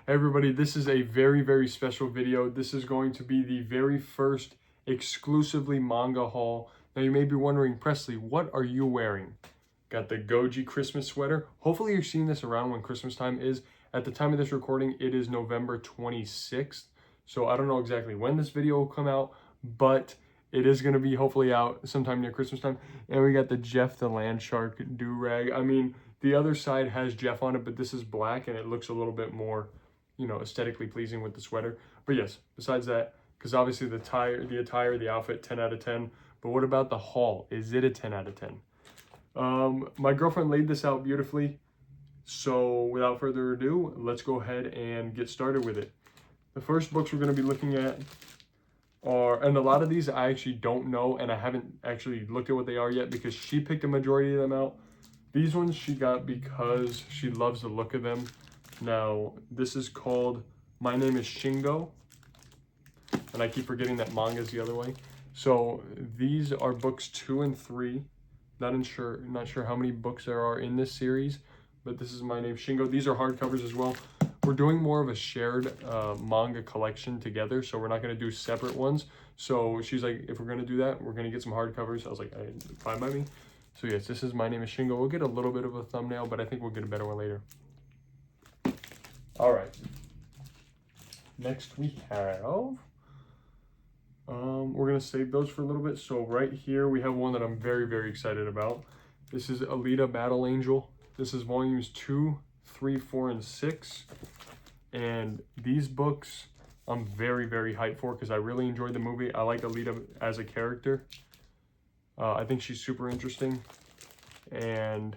Everybody, this is a very, very special video. This is going to be the very first exclusively manga haul. Now you may be wondering, Presley, what are you wearing? Got the Goji Christmas sweater. Hopefully you're seeing this around when Christmas time is. At the time of this recording, it is November 26th. So I don't know exactly when this video will come out, but it is going to be hopefully out sometime near Christmas time. And we got the Jeff the Land Shark do-rag. I mean, the other side has Jeff on it, but this is black and it looks a little bit more, you know, aesthetically pleasing with the sweater. But yes, besides that, because obviously the attire, the outfit, 10 out of 10. But what about the haul? Is it a 10 out of 10? My girlfriend laid this out beautifully. So without further ado, let's go ahead and get started with it. The first books we're going to be looking at are, and a lot of these I actually don't know, and I haven't actually looked at what they are yet because she picked a majority of them out. These ones she got because she loves the look of them. Now, this is called My Name is Shingo, and I keep forgetting that manga is the other way. So these are books 2 and 3. Not sure how many books there are in this series, but this is My Name is Shingo. These are hardcovers as well. We're doing more of a shared manga collection together, so we're not going to do separate ones. So she's like, if we're going to do that, we're going to get some hardcovers. I was like, fine by me. So yes, this is My Name is Shingo. We'll get a little bit of a thumbnail, but I think we'll get a better one later. All right. Next we have, we're going to save those for a little bit. So right here we have one that I'm very, very excited about. This is Alita Battle Angel. This is volumes 2, 3, 4, and 6. And these books I'm very, very hyped for because I really enjoyed the movie. I like Alita as a character. I think she's super interesting. And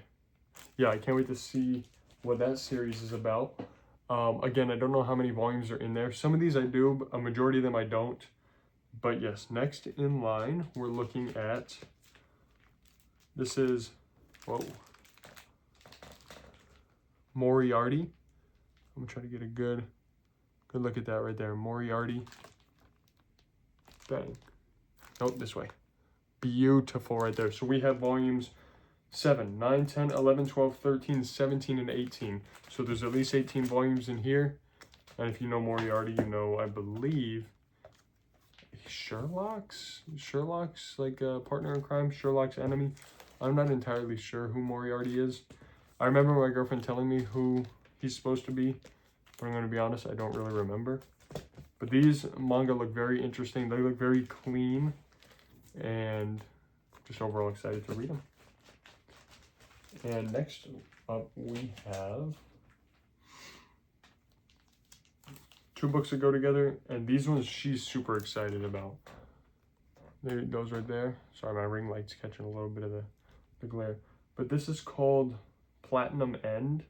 yeah, I can't wait to see what that series is about. Again, I don't know how many volumes are in there. Some of these I do, but a majority of them I don't. But yes, next in line, we're looking at, this is, whoa, Moriarty. I'm gonna try to get a good look at that right there. Moriarty. Bang. Nope, this way. Beautiful right there. So we have volumes 7, 9, 10, 11, 12, 13, 17, and 18. So there's at least 18 volumes in here. And if you know Moriarty, you know, I believe, Sherlock's like a partner in crime, Sherlock's enemy. I'm not entirely sure who Moriarty is. I remember my girlfriend telling me who he's supposed to be, but I'm going to be honest, I don't really remember. But these manga look very interesting. They look very clean, and just overall excited to read them. And next up we have 2 books that go together, and these ones she's super excited about. There it goes right there. Sorry, my ring light's catching a little bit of the glare. But this is called Platinum End,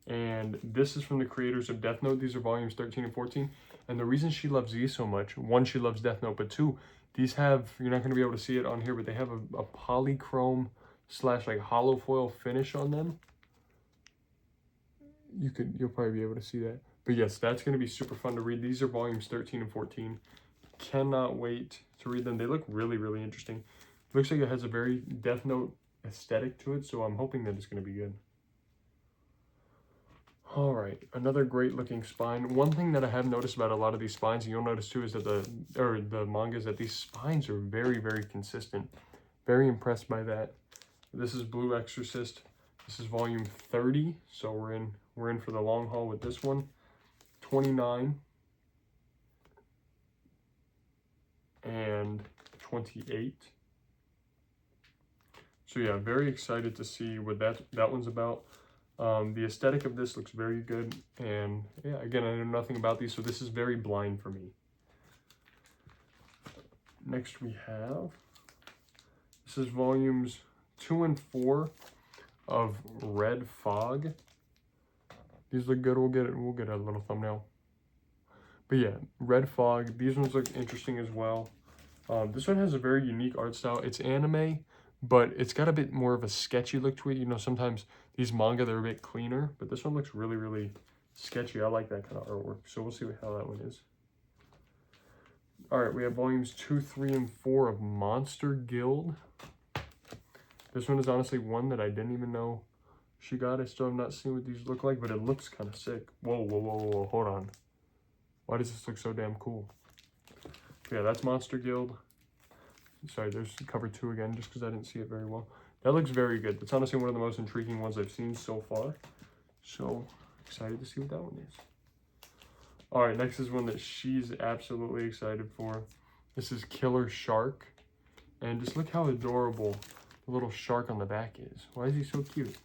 and this is from the creators of Death Note. These are volumes 13 and 14. And the reason she loves these so much, 1, she loves Death Note, but 2, these have, you're not going to be able to see it on here, but they have a polychrome / like hollow foil finish on them. You'll probably be able to see that. But yes, that's going to be super fun to read. These are volumes 13 and 14. Cannot wait to read them. They look really, really interesting. Looks like it has a very Death Note aesthetic to it, so I'm hoping that it's going to be good. All right, another great looking spine. One thing that I have noticed about a lot of these spines, and you'll notice too, is that the manga is that these spines are very, very consistent. Very impressed by that. This is Blue Exorcist. This is volume 30, so we're in for the long haul with this one. 29 and 28. So yeah, very excited to see what that one's about. The aesthetic of this looks very good, and yeah, again, I know nothing about these, so this is very blind for me. Next we have, this is volumes 2 and 4 of Red Fog. These look good. We'll get a little thumbnail. But yeah, Red Fog. These ones look interesting as well. This one has a very unique art style. It's anime, but it's got a bit more of a sketchy look to it. You know, sometimes these manga, they're a bit cleaner, but this one looks really, really sketchy. I like that kind of artwork. So we'll see how that one is. All right, we have volumes 2, 3, and 4 of Monster Guild. This one is honestly one that I didn't even know she got. I still have not seen what these look like, but it looks kind of sick. Whoa, whoa, whoa, whoa, hold on. Why does this look so damn cool? But yeah, that's Monster Guild. Sorry, there's cover 2 again, just because I didn't see it very well. That looks very good. That's honestly one of the most intriguing ones I've seen so far. So, excited to see what that one is. Alright, next is one that she's absolutely excited for. This is Killer Shark. And just look how adorable the little shark on the back is. Why is he so cute?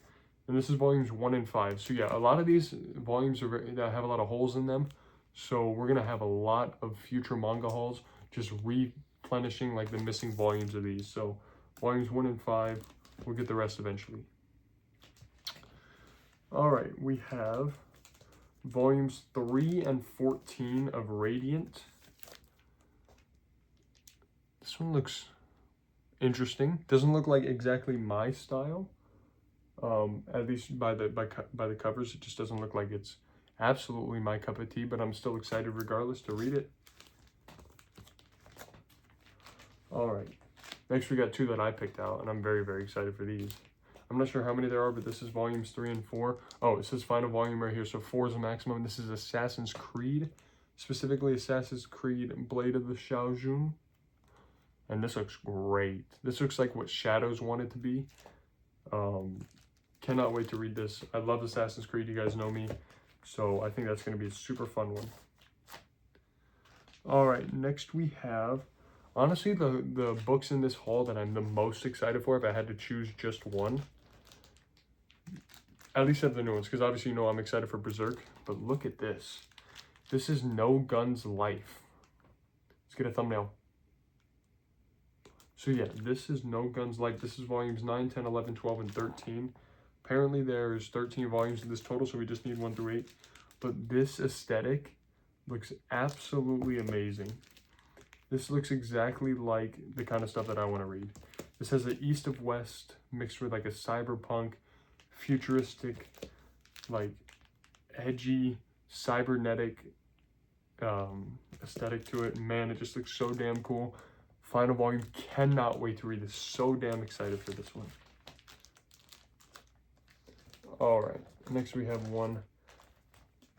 And this is volumes 1 and 5. So yeah, a lot of these volumes are that have a lot of holes in them. So we're going to have a lot of future manga hauls just replenishing like the missing volumes of these. So volumes 1 and 5, we'll get the rest eventually. All right, we have volumes 3 and 14 of Radiant. This one looks interesting. Doesn't look like exactly my style. At least by the covers, it just doesn't look like it's absolutely my cup of tea, but I'm still excited regardless to read it. All right, next we got 2 that I picked out, and I'm very, very excited for these. I'm not sure how many there are, but this is volumes 3 and 4. Oh, it says final volume right here, so 4 is the maximum. This is Assassin's Creed, specifically Assassin's Creed Blade of the Shaojun. And this looks great. This looks like what Shadows wanted to be. Cannot wait to read this. I love Assassin's Creed, you guys know me. So I think that's going to be a super fun one. All right, next we have, honestly, the books in this haul that I'm the most excited for, if I had to choose just one. At least of the new ones, because obviously you know I'm excited for Berserk. But look at this. This is No Guns Life. Let's get a thumbnail. So yeah, this is No Guns Life. This is volumes 9, 10, 11, 12, and 13. Apparently there's 13 volumes in this total, so we just need 1 through 8. But this aesthetic looks absolutely amazing. This looks exactly like the kind of stuff that I want to read. This has an east of west mixed with like a cyberpunk, futuristic, like edgy, cybernetic aesthetic to it. Man, it just looks so damn cool. Final volume, cannot wait to read this. So damn excited for this one. All right, next we have one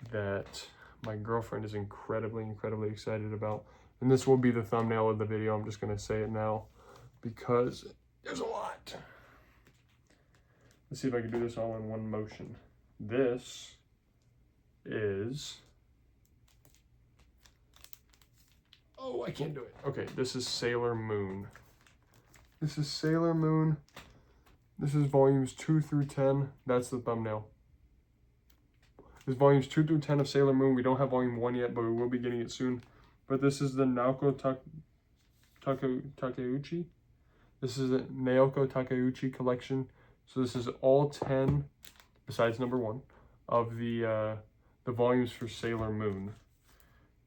that my girlfriend is incredibly excited about. And this will be the thumbnail of the video. I'm just going to say it now because there's a lot. Let's see if I can do this all in one motion. This is... Oh, I can't do it. Okay, this is Sailor Moon. This is Sailor Moon. This is volumes 2 through 10. That's the thumbnail. This is volumes 2 through 10 of Sailor Moon. We don't have volume 1 yet, but we will be getting it soon. But this is the Naoko Takeuchi. This is a Naoko Takeuchi collection. So this is all 10, besides number 1, of the volumes for Sailor Moon.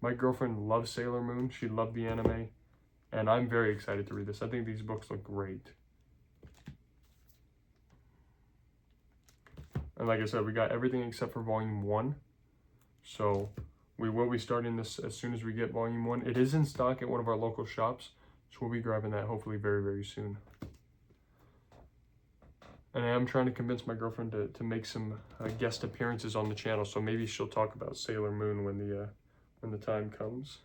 My girlfriend loves Sailor Moon. She loved the anime. And I'm very excited to read this. I think these books look great. And like I said, we got everything except for volume 1. So we will be starting this as soon as we get volume 1. It is in stock at one of our local shops. So we'll be grabbing that hopefully very, very soon. And I am trying to convince my girlfriend to make some guest appearances on the channel. So maybe she'll talk about Sailor Moon when the time comes.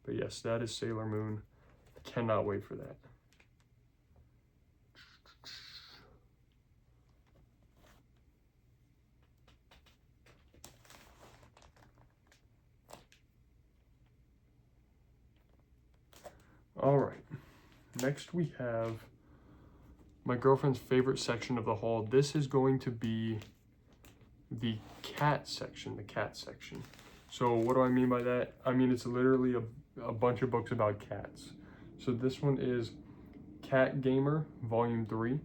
But yes, that is Sailor Moon. Cannot wait for that. All right, next we have my girlfriend's favorite section of the haul. This is going to be the cat section, So what do I mean by that? I mean, it's literally a bunch of books about cats. So this one is Cat Gamer, Volume 3.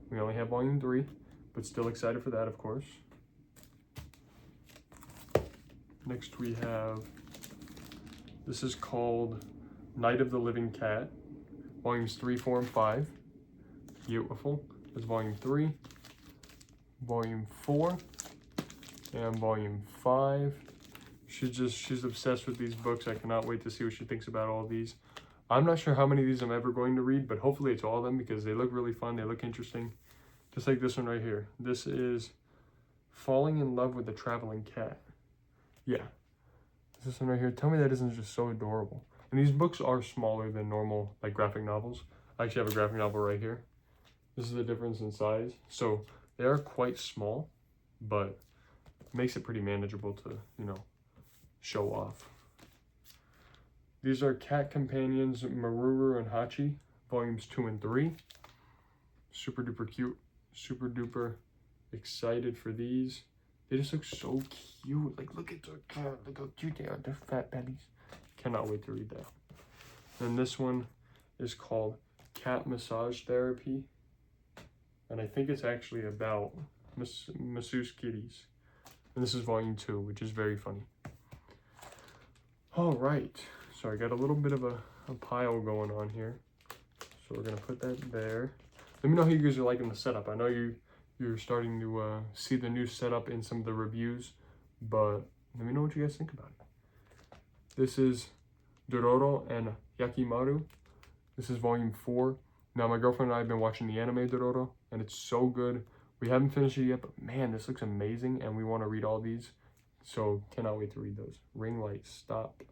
We only have Volume 3, but still excited for that, of course. Next we have, this is called Night of the Living Cat, Volumes 3, 4, and 5. Beautiful. There's Volume 3, Volume 4, and Volume 5. She's obsessed with these books. I cannot wait to see what she thinks about all of these. I'm not sure how many of these I'm ever going to read, but hopefully it's all of them because they look really fun. They look interesting. Just like this one right here. This is Falling in Love with a Traveling Cat. Yeah. This one right here. Tell me that isn't just so adorable. And these books are smaller than normal, like, graphic novels. I actually have a graphic novel right here. This is the difference in size. So they are quite small, but makes it pretty manageable to, you know, show off. These are Cat Companions Maruru and Hachi, volumes 2 and 3. Super duper cute, super duper excited for these. They just look so cute. Like, look at the cat, look how cute they are, their fat bellies. Cannot wait to read that. And this one is called Cat Massage Therapy. And I think it's actually about masseuse kitties. And this is volume 2, which is very funny. All right, so I got a little bit of a pile going on here. So we're gonna put that there. Let me know how you guys are liking the setup. I know you're starting to see the new setup in some of the reviews, but let me know what you guys think about it. This is Dororo and Yakimaru. This is volume 4. Now, my girlfriend and I have been watching the anime Dororo, and it's so good. We haven't finished it yet, but man, this looks amazing, and we want to read all these. So, cannot wait to read those. Ring light, stop.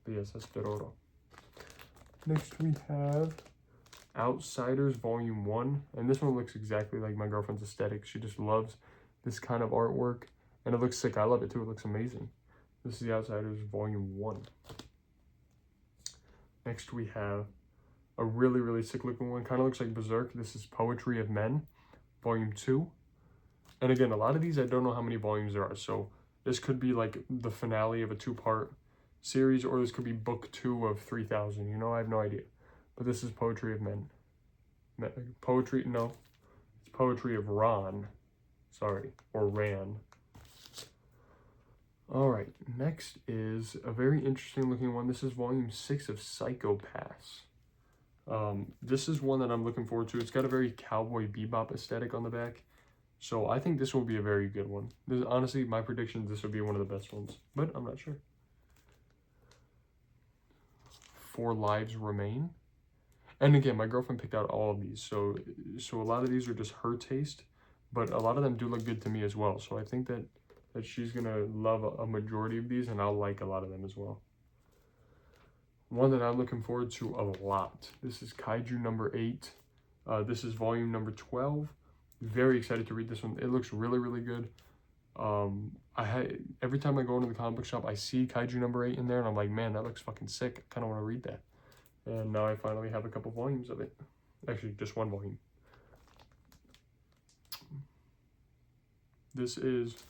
But yes, that's Dororo. Next, we have Outsiders Volume 1, and this one looks exactly like my girlfriend's aesthetic. She just loves this kind of artwork, and it looks sick. I love it too. It looks amazing. This is the Outsiders Volume 1. Next, we have a really, really sick looking one. Kind of looks like Berserk. This is Poetry of Men, Volume 2. And again, a lot of these, I don't know how many volumes there are. So this could be like the finale of a 2-part series, or this could be book 2 of 3,000. You know, I have no idea. But this is Poetry of Men. Poetry, no. It's Poetry of Ran. Sorry, or Ran. All right, next is a very interesting looking one. This is volume 6 of Psychopaths. This is one that I'm looking forward to. It's got a very Cowboy Bebop aesthetic on the back. So I think this will be a very good one. This, honestly, my prediction, this will be one of the best ones, but I'm not sure. 4 Lives Remain. And again, my girlfriend picked out all of these. So a lot of these are just her taste, but a lot of them do look good to me as well. So I think that she's going to love a majority of these, and I'll like a lot of them as well. One that I'm looking forward to a lot. This is Kaiju number 8. This is volume number 12. Very excited to read this one. It looks really, really good. Every time I go into the comic book shop, I see Kaiju number 8 in there, and I'm like, man, that looks fucking sick. I kind of want to read that. And now I finally have a couple volumes of it. Actually, just 1 volume. This is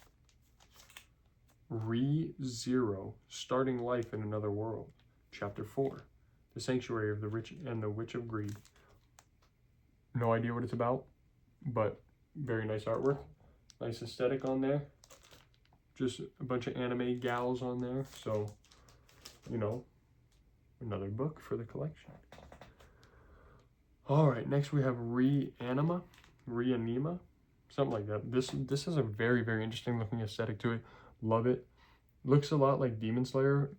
Re:Zero, Starting Life in Another World, Chapter 4, The Sanctuary of the Rich and the Witch of Greed. No idea what it's about, but very nice artwork. Nice aesthetic on there. Just a bunch of anime gals on there. So, you know, another book for the collection. All right, next we have Reanima, something like that. This is a very, very interesting looking aesthetic to it. Love it. Looks a lot like Demon Slayer,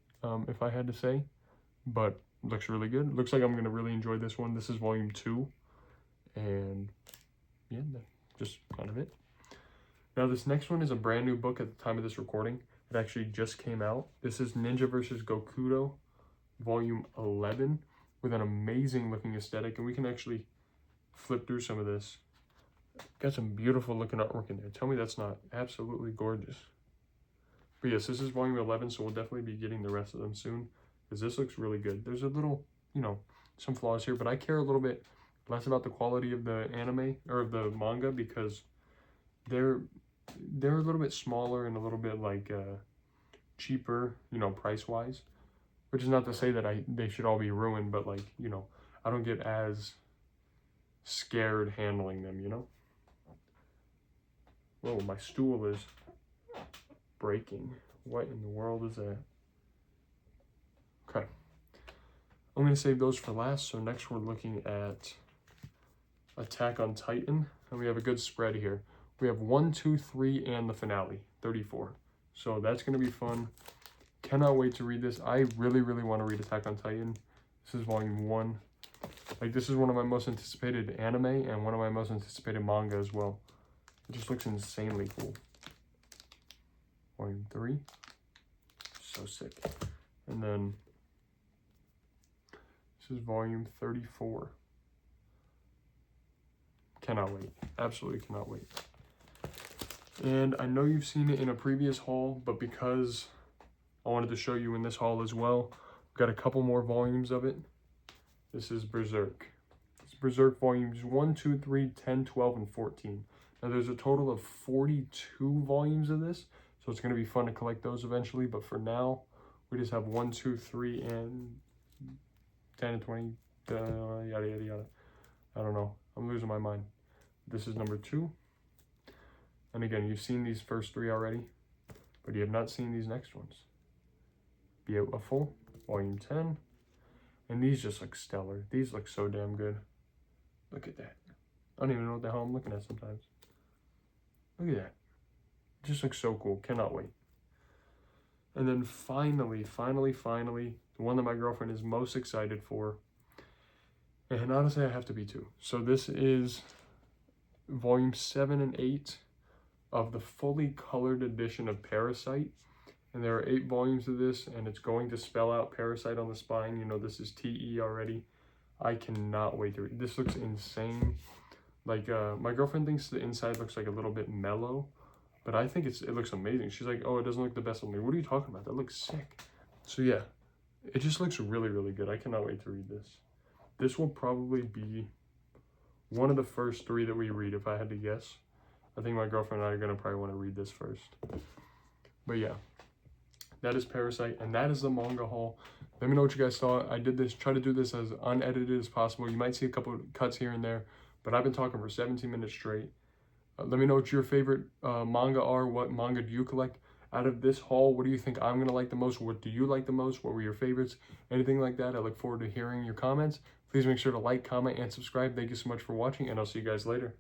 if I had to say, but looks really good. Looks like I'm going to really enjoy this one. This is volume 2, and yeah, that's just kind of it. Now, this next one is a brand new book at the time of this recording. It actually just came out. This is Ninja vs. Gokudo, volume 11, with an amazing looking aesthetic, and we can actually flip through some of this. Got some beautiful looking artwork in there. Tell me that's not absolutely gorgeous. But yes, this is volume 11, so we'll definitely be getting the rest of them soon, because this looks really good. There's a little, you know, some flaws here, but I care a little bit less about the quality of the anime, or of the manga, because they're a little bit smaller and a little bit like cheaper, you know, price-wise. Which is not to say that they should all be ruined, but like, you know, I don't get as scared handling them, you know? Whoa, my stool is breaking. What in the world is that? Okay. I'm going to save those for last. So next we're looking at Attack on Titan. And we have a good spread here. We have 1, 2, 3, and the finale, 34. So that's going to be fun. Cannot wait to read this. I really, really want to read Attack on Titan. This is volume 1. Like, this is one of my most anticipated anime and one of my most anticipated manga as well. It just looks insanely cool. Volume 3. So sick. And then this is volume 34. Cannot wait. Absolutely cannot wait. And I know you've seen it in a previous haul, but because I wanted to show you in this haul as well, we've got a couple more volumes of it. This is Berserk. It's Berserk volumes 1, 2, 3, 10, 12, and 14. Now there's a total of 42 volumes of this, so it's going to be fun to collect those eventually, but for now, we just have 1, 2, 3, and 10 and 20, yada, yada, yada. I don't know. I'm losing my mind. This is number 2. And again, you've seen these first 3 already, but you have not seen these next ones. Beautiful, volume 10. And these just look stellar. These look so damn good. Look at that. I don't even know what the hell I'm looking at sometimes. Look at that. It just looks so cool. Cannot wait. And then finally, the one that my girlfriend is most excited for. And honestly, I have to be too. So this is volume 7 and 8 of the fully colored edition of Parasite. And there are 8 volumes of this, and it's going to spell out Parasite on the spine. You know, this is TE already. I cannot wait to read. This looks insane. Like, my girlfriend thinks the inside looks like a little bit mellow, but I think it looks amazing. She's like, oh, it doesn't look the best on me. What are you talking about? That looks sick. So yeah, it just looks really, really good. I cannot wait to read this. This will probably be one of the first 3 that we read, if I had to guess. I think my girlfriend and I are going to probably want to read this first. But yeah, that is Parasite, and that is the manga haul. Let me know what you guys thought. I did this, try to do this as unedited as possible. You might see a couple of cuts here and there, but I've been talking for 17 minutes straight. Let me know what your favorite manga are. What manga do you collect? Out of this haul, what do you think I'm going to like the most? What do you like the most? What were your favorites? Anything like that. I look forward to hearing your comments. Please make sure to like, comment, and subscribe. Thank you so much for watching, and I'll see you guys later.